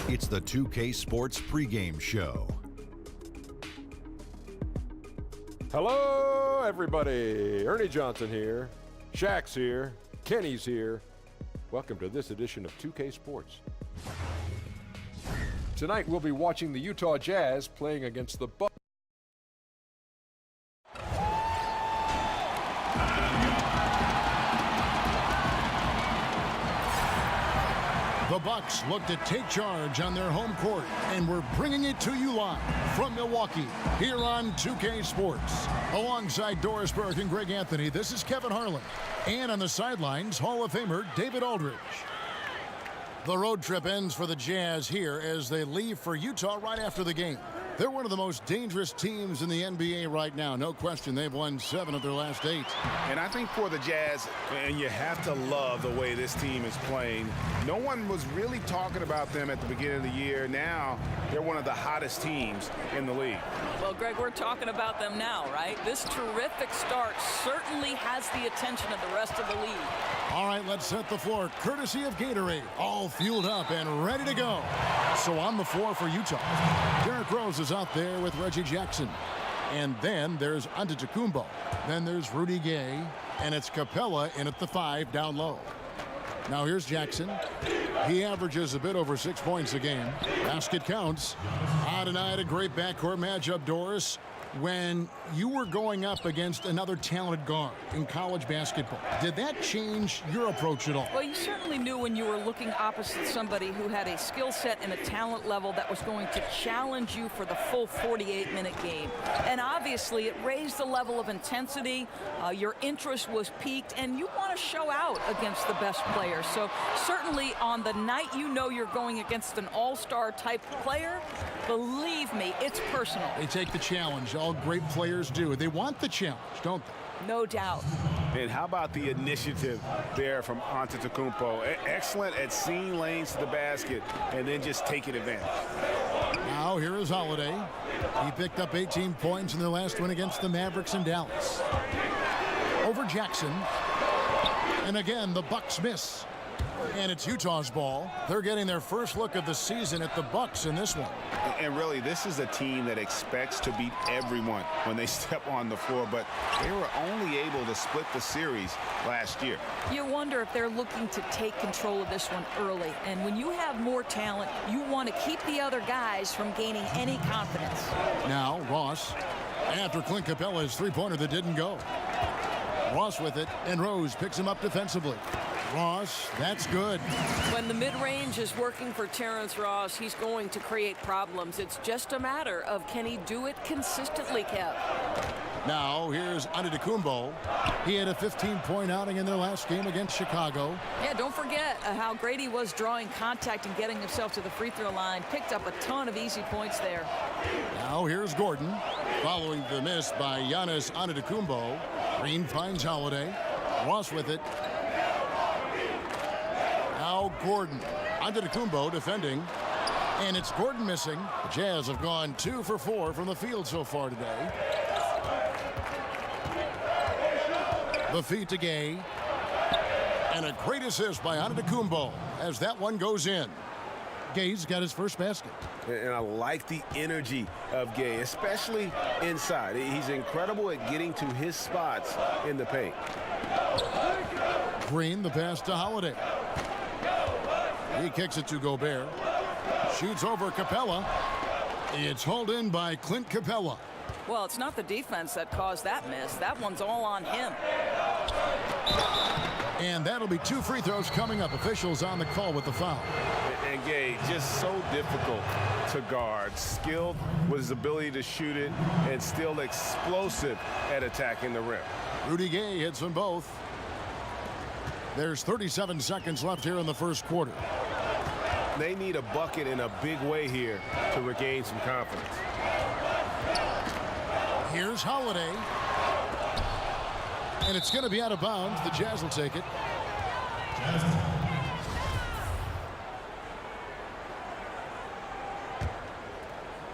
It's the 2K Sports pregame show. Hello, everybody. Ernie Johnson here. Shaq's here. Kenny's here. Welcome to this edition of 2K Sports. Tonight, we'll be watching the Utah Jazz playing against the Bucks. The Bucks look to take charge on their home court, and we're bringing it to you live from Milwaukee here on 2K Sports. Alongside Doris Burke and Greg Anthony, this is Kevin Harlan. And on the sidelines, Hall of Famer David Aldridge. The road trip ends for the Jazz here as they leave for Utah right after the game. They're one of the most dangerous teams in the NBA right now. No question, they've won 7 of their last 8. And I think for the Jazz, and you have to love the way this team is playing. No one was really talking about them at the beginning of the year. Now, they're one of the hottest teams in the league. Well, Greg, we're talking about them now, right? This terrific start certainly has the attention of the rest of the league. All right, let's set the floor. Courtesy of Gatorade. All fueled up and ready to go. So on the floor for Utah, Derrick Rose is out there with Reggie Jackson. And then there's Antetokounmpo. Then there's Rudy Gay. And it's Capella in at the 5 down low. Now here's Jackson. He averages a bit over 6 points a game. Basket counts. Tonight, a great backcourt matchup, Doris, when you were going up against another talented guard in college basketball. Did that change your approach at all? Well, you certainly knew when you were looking opposite somebody who had a skill set and a talent level that was going to challenge you for the full 48-minute game. And obviously, it raised the level of intensity. Your interest was piqued, and you want to show out against the best players. So certainly on the night you know you're going against an all-star type player, believe me, it's personal. They take the challenge. All great players do. They want the challenge, don't they? No doubt. And how about the initiative there from Antetokounmpo? Excellent at seeing lanes to the basket and then just taking advantage. Now here is Holiday. He picked up 18 points in their last win against the Mavericks in Dallas. Over Jackson. And again, the Bucks miss. And it's Utah's ball. They're getting their first look of the season at the Bucks in this one. And really, this is a team that expects to beat everyone when they step on the floor, but they were only able to split the series last year. You wonder if they're looking to take control of this one early. And when you have more talent, you want to keep the other guys from gaining any confidence. Now, Ross, after Clint Capella's three-pointer that didn't go. Ross with it, and Rose picks him up defensively. Ross, that's good. When the mid-range is working for Terrence Ross, he's going to create problems. It's just a matter of can he do it consistently, Kev. Now, here's Antetokounmpo. He had a 15-point outing in their last game against Chicago. Yeah, don't forget how great he was drawing contact and getting himself to the free throw line. Picked up a ton of easy points there. Now, here's Gordon. Following the miss by Giannis Antetokounmpo. Green finds Holiday. Ross with it. Now Gordon. Antetokounmpo defending. And it's Gordon missing. The Jazz have gone 2 for 4 from the field so far today. The feed to Gay. And a great assist by Antetokounmpo as that one goes in. Gay's got his first basket. And I like the energy of Gay, especially inside. He's incredible at getting to his spots in the paint. Green, the pass to Holiday. He kicks it to Gobert. Shoots over Capella. It's hauled in by Clint Capella. Well, it's not the defense that caused that miss. That one's all on him. And that'll be 2 free throws coming up. Officials on the call with the foul. And Gay, just so difficult to guard. Skilled with his ability to shoot it and still explosive at attacking the rim. Rudy Gay hits them both. There's 37 seconds left here in the first quarter. They need a bucket in a big way here to regain some confidence. Here's Holiday. And it's going to be out of bounds. The Jazz will take it.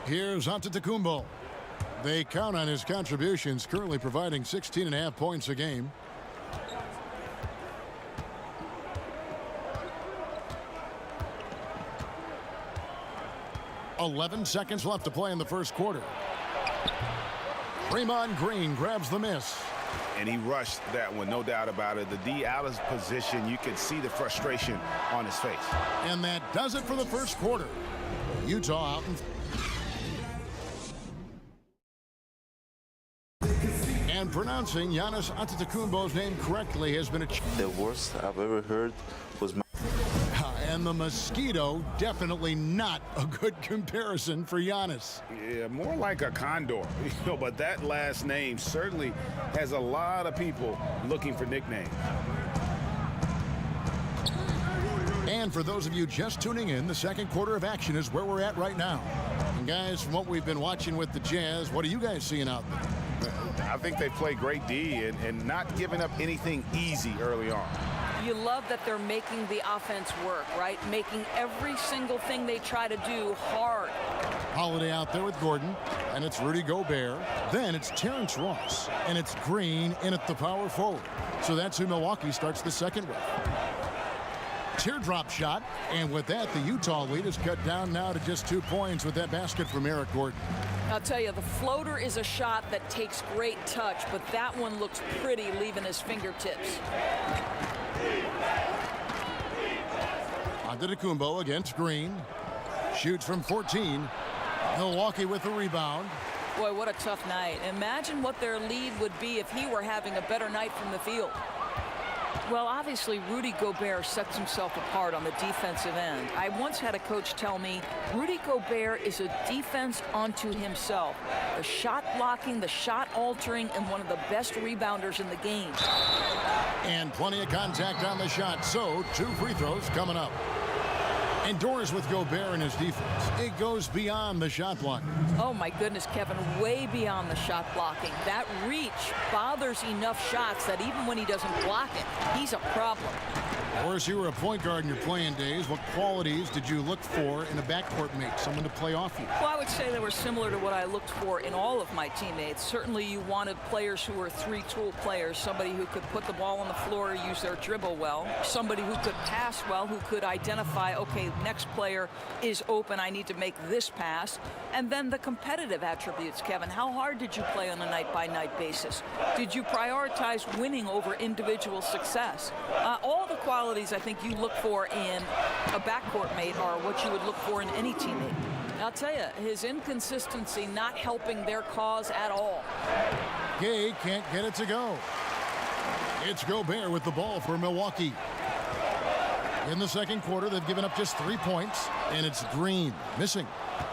Here's Antetokounmpo. They count on his contributions, currently providing 16.5 points a game. 11 seconds left to play in the first quarter. Draymond Green grabs the miss. And he rushed that one, no doubt about it. The D out of position, you can see the frustration on his face. And that does it for the first quarter. Utah out in... And pronouncing Giannis Antetokounmpo's name correctly has been a... The worst I've ever heard was... And the mosquito, definitely not a good comparison for Giannis. Yeah, more like a condor. But that last name certainly has a lot of people looking for nicknames. And for those of you just tuning in, the second quarter of action is where we're at right now. And guys, from what we've been watching with the Jazz, what are you guys seeing out there? I think they play great D and not giving up anything easy early on. You love that they're making the offense work, right? Making every single thing they try to do hard. Holiday out there with Gordon, and it's Rudy Gobert. Then it's Terrence Ross, and it's Green in at the power forward. So that's who Milwaukee starts the second with. Teardrop shot, and with that, the Utah lead is cut down now to just 2 points with that basket from Eric Gordon. I'll tell you, the floater is a shot that takes great touch, but that one looks pretty leaving his fingertips. Antetokounmpo against Green. Shoots from 14. Milwaukee with the rebound. Boy, what a tough night. Imagine what their lead would be if he were having a better night from the field. Well, obviously, Rudy Gobert sets himself apart on the defensive end. I once had a coach tell me, Rudy Gobert is a defense unto himself. The shot blocking, the shot altering, and one of the best rebounders in the game. And plenty of contact on the shot, so 2 free throws coming up. Indoors with Gobert and his defense. It goes beyond the shot blocking. Oh, my goodness, Kevin, way beyond the shot blocking. That reach bothers enough shots that even when he doesn't block it, he's a problem. Of course, you were a point guard in your playing days. What qualities did you look for in a backcourt mate, someone to play off you? Well, I would say they were similar to what I looked for in all of my teammates. Certainly, you wanted players who were 3-tool players, somebody who could put the ball on the floor, use their dribble well, somebody who could pass well, who could identify, okay, next player is open, I need to make this pass. And then the competitive attributes, Kevin. How hard did you play on a night-by-night basis? Did you prioritize winning over individual success? All the qualities I think you look for in a backcourt mate are what you would look for in any teammate. I'll tell you, his inconsistency not helping their cause at all. Gay can't get it to go. It's Gobert with the ball for Milwaukee. In the second quarter, they've given up just 3 points, and it's Green missing.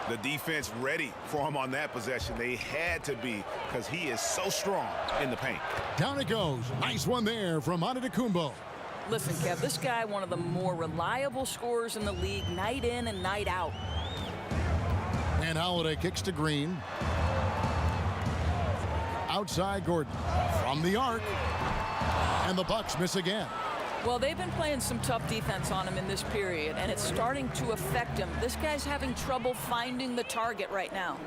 The defense ready for him on that possession. They had to be because he is so strong in the paint. Down it goes. Nice one there from Antetokounmpo. Listen, Kev, this guy, one of the more reliable scorers in the league, night in and night out. And Holiday kicks to Green. Outside Gordon. From the arc. And the Bucks miss again. Well, they've been playing some tough defense on him in this period, and it's starting to affect him. This guy's having trouble finding the target right now.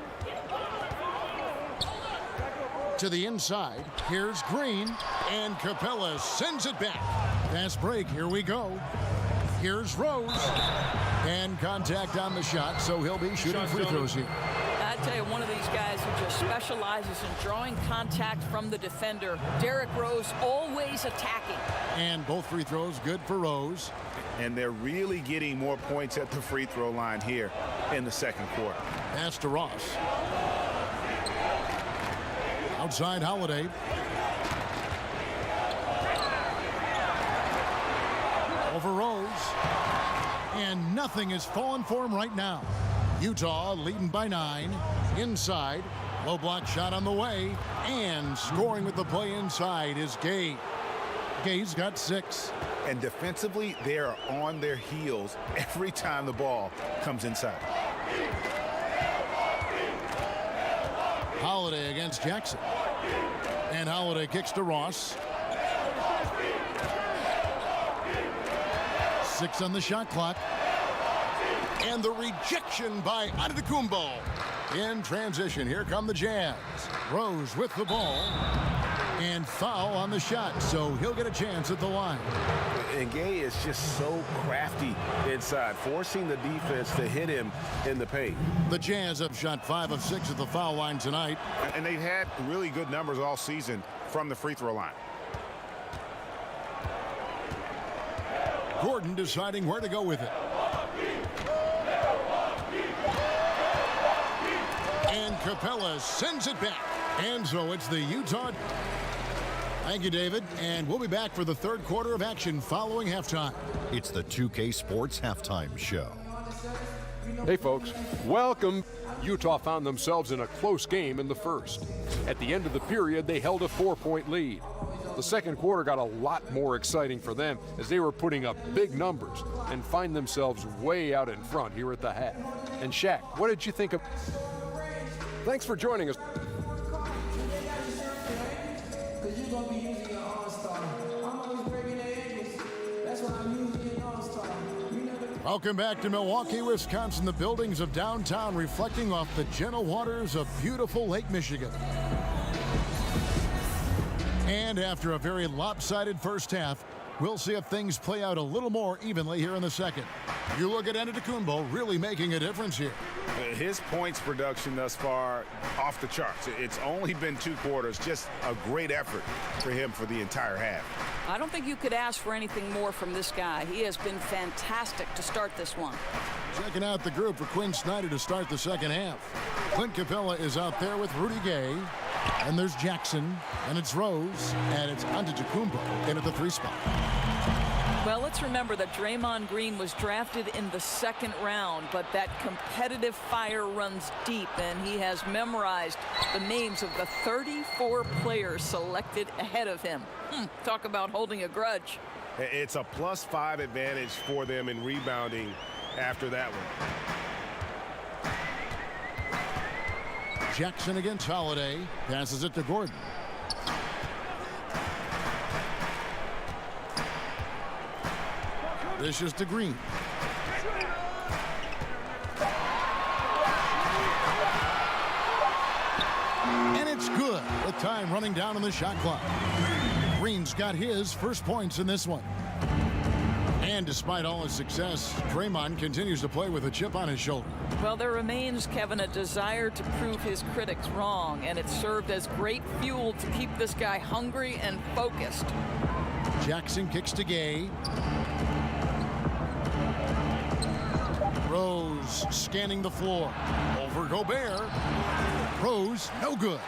To the inside. Here's Green. And Capella sends it back. Fast break. Here we go. Here's Rose. And contact on the shot, so he'll be shooting free throws here. I tell you, one of these guys who just specializes in drawing contact from the defender. Derrick Rose always attacking. And both free throws good for Rose. And they're really getting more points at the free throw line here in the second quarter. Pass to Ross. Outside Holiday. Over Rose. And nothing is falling for him right now. Utah leading by 9. Inside. Low block shot on the way. And scoring with the play inside is Gay. Gay's got 6. And defensively, they are on their heels every time the ball comes inside. Holiday against Jackson. And Holiday kicks to Ross. 6 on the shot clock. And the rejection by Antetokounmpo. In transition, here come the Jazz. Rose with the ball. And foul on the shot, so he'll get a chance at the line. And Gay is just so crafty inside, forcing the defense to hit him in the paint. The Jazz have shot 5 of 6 at the foul line tonight. And they've had really good numbers all season from the free throw line. Gordon deciding where to go with it. And Capella sends it back. And so it's the Utah. Thank you, David. And we'll be back for the third quarter of action following halftime. It's the 2K Sports Halftime Show. Hey folks, welcome. Utah found themselves in a close game in the first. At the end of the period, they held a 4-point lead. The second quarter got a lot more exciting for them as they were putting up big numbers and find themselves way out in front here at the half. And Shaq, what did you think of? Thanks for joining us. Welcome back to Milwaukee, Wisconsin, the buildings of downtown reflecting off the gentle waters of beautiful Lake Michigan. And after a very lopsided first half, we'll see if things play out a little more evenly here in the second. You look at Antetokounmpo really making a difference here. His points production thus far off the charts. It's only been 2 quarters, just a great effort for him for the entire half. I don't think you could ask for anything more from this guy. He has been fantastic to start this one. Checking out the group for Quinn Snyder to start the second half. Clint Capella is out there with Rudy Gay. And there's Jackson, and it's Rose, and it's Antetokounmpo in at the 3 spot. Well, let's remember that Draymond Green was drafted in the second round, but that competitive fire runs deep, and he has memorized the names of the 34 players selected ahead of him. Talk about holding a grudge. It's a +5 advantage for them in rebounding after that one. Jackson against Holiday, passes it to Gordon. This is to Green. And it's good with time running down on the shot clock. Green's got his first points in this one. And despite all his success, Draymond continues to play with a chip on his shoulder. Well, there remains, Kevin, a desire to prove his critics wrong, and it served as great fuel to keep this guy hungry and focused. Jackson kicks to Gay. Rose scanning the floor. Over Gobert. Rose, no good.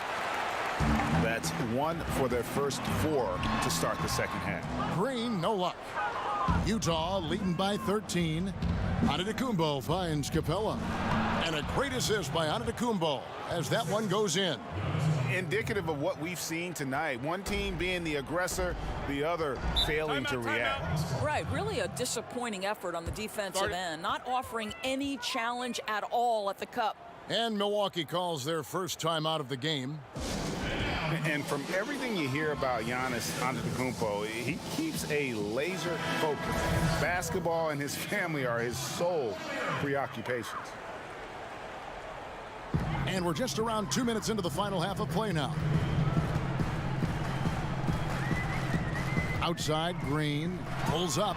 That's 1 for their first 4 to start the second half. Green, no luck. Utah leading by 13. Antetokounmpo finds Capella. And a great assist by Antetokounmpo as that one goes in. Indicative of what we've seen tonight. One team being the aggressor, the other failing to react. Right, really a disappointing effort on the defensive end, not offering any challenge at all at the cup. And Milwaukee calls their first time out of the game. And from everything you hear about Giannis Antetokounmpo, he keeps a laser focus. Basketball and his family are his sole preoccupations. And we're just around 2 minutes into the final half of play now. Outside, Green pulls up.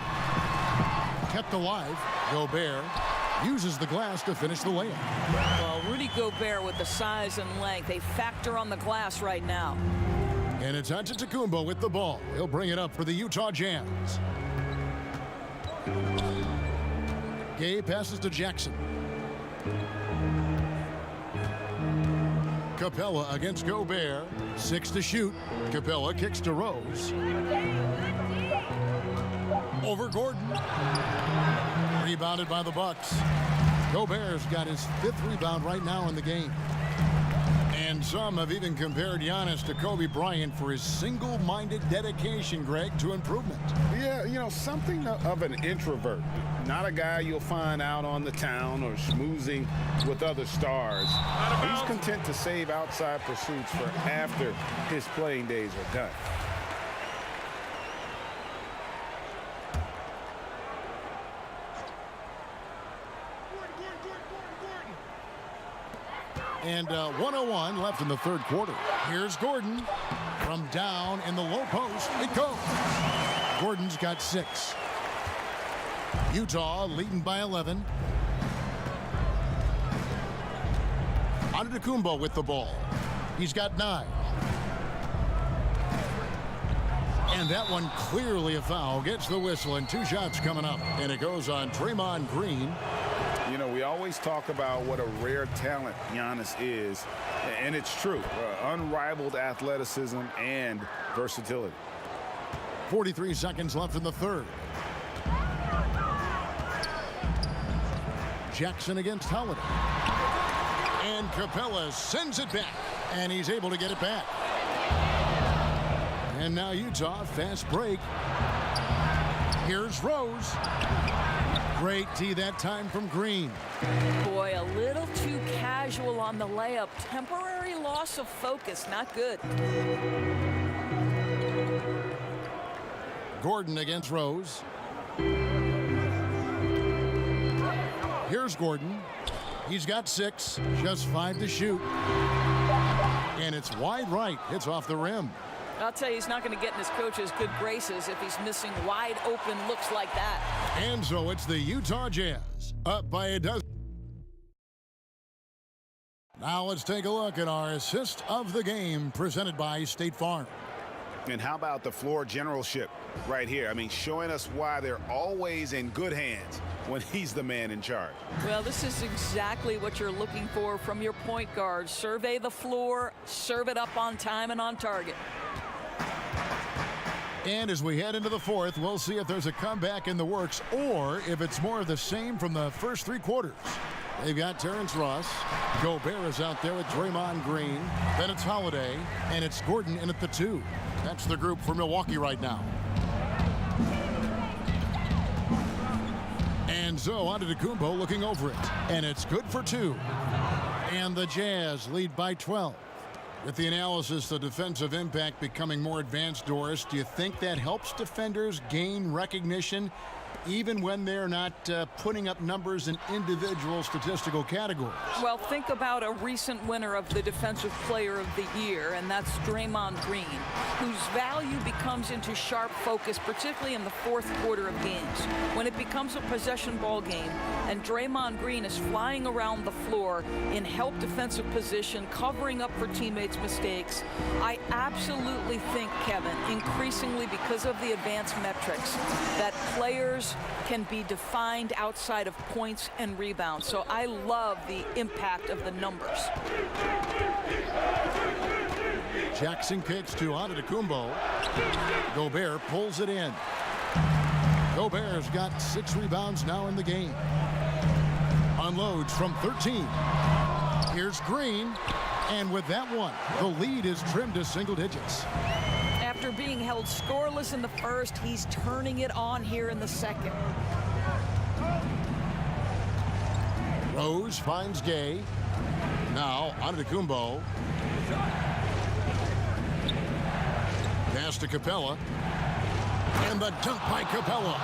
Kept alive. Gobert uses the glass to finish the layup. Well, Rudy Gobert with the size and length, they factor on the glass right now. And it's Antetokounmpo with the ball. He'll bring it up for the Utah Jazz. Gay passes to Jackson. Capella against Gobert. 6 to shoot. Capella kicks to Rose. Over Gordon. Rebounded by the Bucks. Gobert's got his 5th rebound right now in the game. And some have even compared Giannis to Kobe Bryant for his single-minded dedication, Greg, to improvement. Yeah, you know, something of an introvert. Not a guy you'll find out on the town or schmoozing with other stars. He's content to save outside pursuits for after his playing days are done. And 1:01 left in the third quarter. Here's Gordon From down in the low post, it goes. Gordon's got 6. Utah leading by 11. Antetokounmpo with the ball. He's got 9. And that one clearly a foul. Gets the whistle, and 2 shots coming up. And it goes on Draymond Green. You know, we always talk about what a rare talent Giannis is, and it's true. Unrivaled athleticism and versatility. 43 seconds left in the third. Jackson against Holiday. And Capella sends it back, and he's able to get it back. And now Utah, fast break. Here's Rose. Great D that time from Green. Boy, a little too casual on the layup. Temporary loss of focus, not good. Gordon against Rose. Here's Gordon. He's got 6, just 5 to shoot. And it's wide right. It's off the rim. I'll tell you, he's not going to get in his coach's good graces if he's missing wide open looks like that. And so it's the Utah Jazz up by a dozen. Now let's take a look at our assist of the game presented by State Farm. And how about the floor generalship right here? I mean, showing us why they're always in good hands when he's the man in charge. Well, this is exactly what you're looking for from your point guard. Survey the floor, serve it up on time and on target. And as we head into the fourth, we'll see if there's a comeback in the works or if it's more of the same from the first 3 quarters. They've got Terrence Ross. Gobert is out there with Draymond Green. Then it's Holiday, and it's Gordon in at the 2. That's the group for Milwaukee right now. And so Antetokounmpo looking over it, and it's good for 2. And the Jazz lead by 12. With the analysis, the defensive impact becoming more advanced, Doris, do you think that helps defenders gain recognition even when they're not putting up numbers in individual statistical categories? Well, think about a recent winner of the Defensive Player of the Year, and that's Draymond Green, whose value becomes into sharp focus, particularly in the fourth quarter of games. When it becomes a possession ball game and Draymond Green is flying around the floor in help defensive position, covering up for teammates' mistakes, I absolutely think, Kevin, increasingly because of the advanced metrics, that players can be defined outside of points and rebounds. So I love the impact of the numbers. Jackson kicks to Antetokounmpo. Gobert pulls it in. Gobert's got 6 rebounds now in the game. Unloads from 13. Here's Green. And with that one, the lead is trimmed to single digits. After being held scoreless in the first, he's turning it on here in the second. Rose finds Gay. Now Antetokounmpo. Pass to Capella. And the dunk by Capella.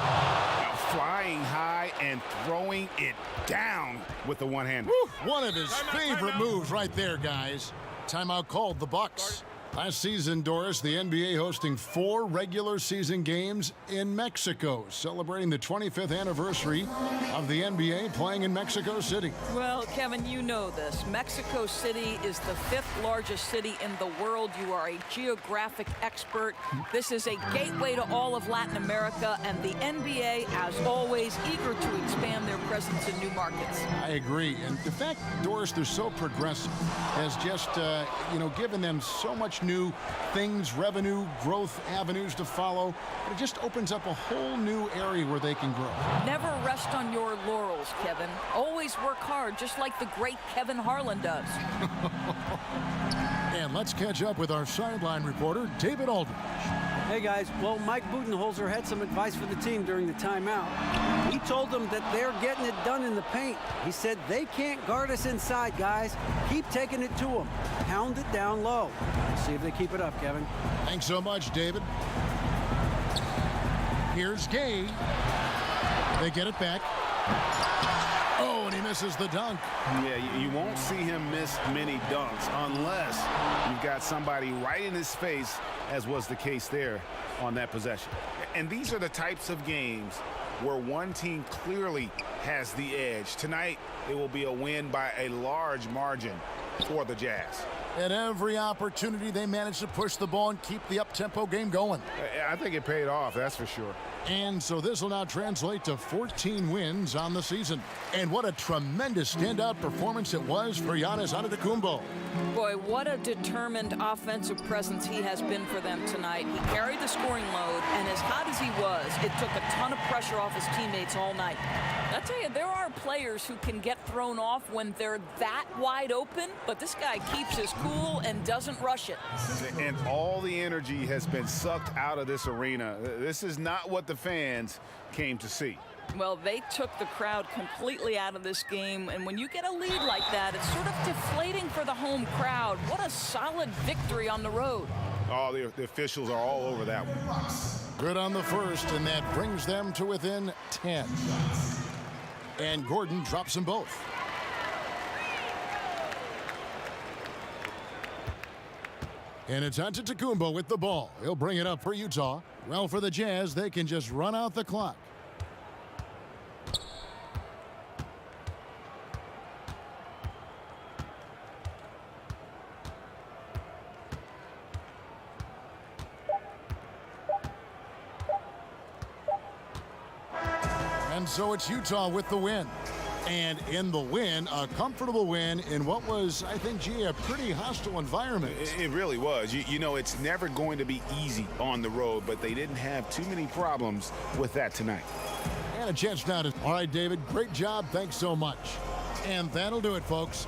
Flying high and throwing it down with the one-hand. One of his favorite moves right there, guys. Timeout called, the Bucks. Last season, Doris, the NBA hosting 4 regular season games in Mexico, celebrating the 25th anniversary of the NBA playing in Mexico City. Well, Kevin, you know this. Mexico City is the 5th largest city in the world. You are a geographic expert. This is a gateway to all of Latin America, and the NBA, as always, eager to expand their presence in new markets. I agree. And the fact, Doris, they're so progressive has just, given them so much new things, revenue, growth avenues to follow. It just opens up a whole new area where they can grow. Never rest on your laurels, Kevin. Always work hard, just like the great Kevin Harlan does. And let's catch up with our sideline reporter, David Aldridge. Hey guys, well, Mike Budenholzer had some advice for the team during the timeout. He told them that they're getting it done in the paint. He said they can't guard us inside, guys. Keep taking it to them. Pound it down low. See if they keep it up, Kevin. Thanks so much, David. Here's Gay. They get it back. Oh, and he misses the dunk. Yeah, you won't see him miss many dunks unless you've got somebody right in his face, as was the case there on that possession. And these are the types of games where one team clearly has the edge. Tonight, it will be a win by a large margin for the Jazz. At every opportunity, they managed to push the ball and keep the up-tempo game going. I think it paid off, that's for sure. And so this will now translate to 14 wins on the season. And what a tremendous standout performance it was for Giannis Antetokounmpo. Boy, what a determined offensive presence he has been for them tonight. He carried the scoring load, and as hot as he was, it took a ton of pressure off his teammates all night. I tell you, there are players who can get thrown off when they're that wide open, but this guy keeps his cool and doesn't rush it. And all the energy has been sucked out of this arena. This is not what the fans came to see. Well, they took the crowd completely out of this game, and when you get a lead like that, it's sort of deflating for the home crowd. What a solid victory on the road. Oh, the officials are all over that one. Good on the first, and that brings them to within 10. And Gordon drops them both. And it's Antetokounmpo with the ball. He'll bring it up for Utah. Well, for the Jazz, they can just run out the clock. And so it's Utah with the win. And in the win, a comfortable win in what was, I think, G, a pretty hostile environment. It really was. You know, it's never going to be easy on the road, but they didn't have too many problems with that tonight. And a chance now to... All right, David, great job. Thanks so much. And that'll do it, folks.